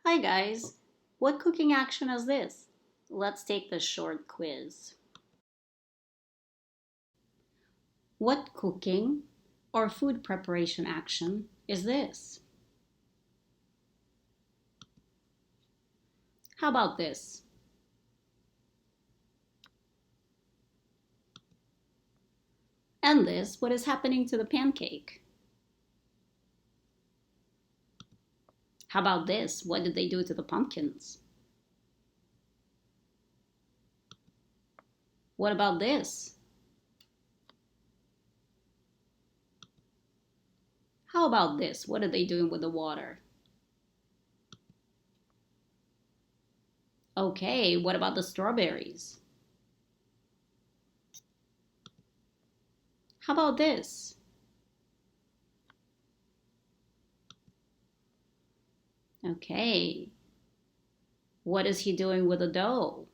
Hi guys, what cooking action is this? Let's take the short quiz. What cooking or food preparation action is this? How about this? And this, what is happening to the pancake? How about this? What did they do to the pumpkins? What about this? How about this? What are they doing with the water? Okay, what about the strawberries? How about this? Okay, what is he doing with the dough?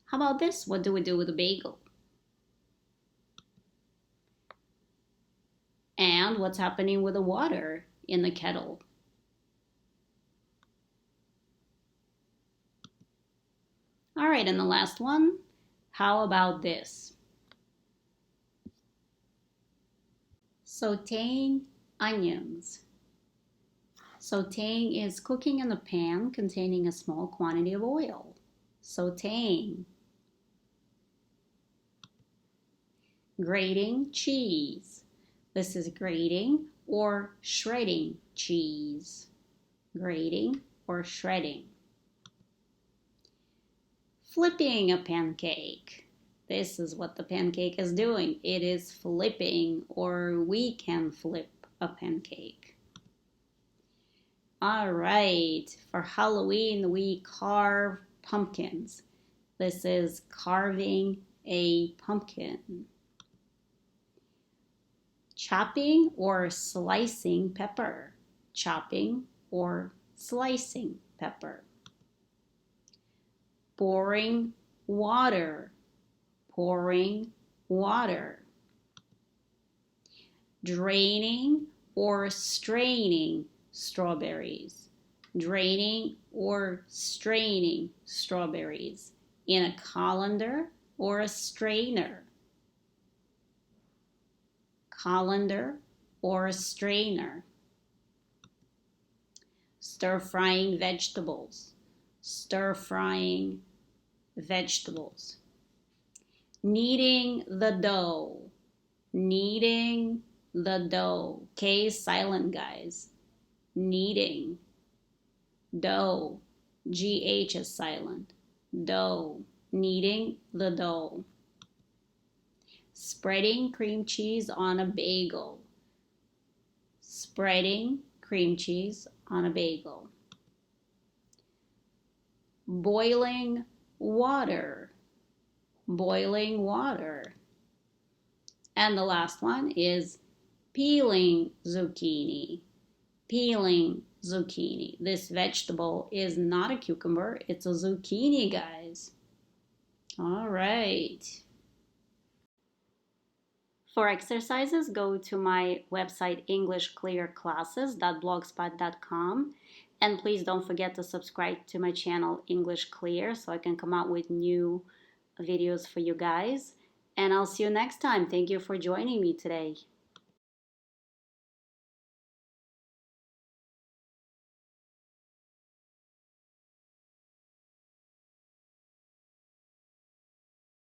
How about this? What do we do with the bagel? And what's happening with the water in the kettle? All right, and the last one, how about this? Sautéing onions. Sautéing is cooking in a pan containing a small quantity of oil. Sautéing. Grating cheese. This is grating or shredding cheese. Grating or shredding. Flipping a pancake. This is what the pancake is doing. It is flipping, or we can flip a pancake. All right, for Halloween we carve pumpkins. This is carving a pumpkin. Chopping or slicing pepper. Chopping or slicing pepper. Pouring water. Pouring water. Draining or straining strawberries. Draining or straining strawberries in a colander or a strainer. Colander or a strainer. Stir-frying vegetables. Stir-frying vegetables. Kneading the dough. Kneading the dough. K is silent, guys. Kneading. Dough. GH is silent. Dough. Kneading the dough. Spreading cream cheese on a bagel. Spreading cream cheese on a bagel. Boiling water. Boiling water. And the last one is peeling zucchini. Peeling zucchini. This vegetable is not a cucumber, it's a zucchini, guys. All right. For exercises, go to my website EnglishClearClasses.blogspot.com, and please don't forget to subscribe to my channel English Clear so I can come out with new videos for you guys. And I'll see you next time. Thank you for joining me today.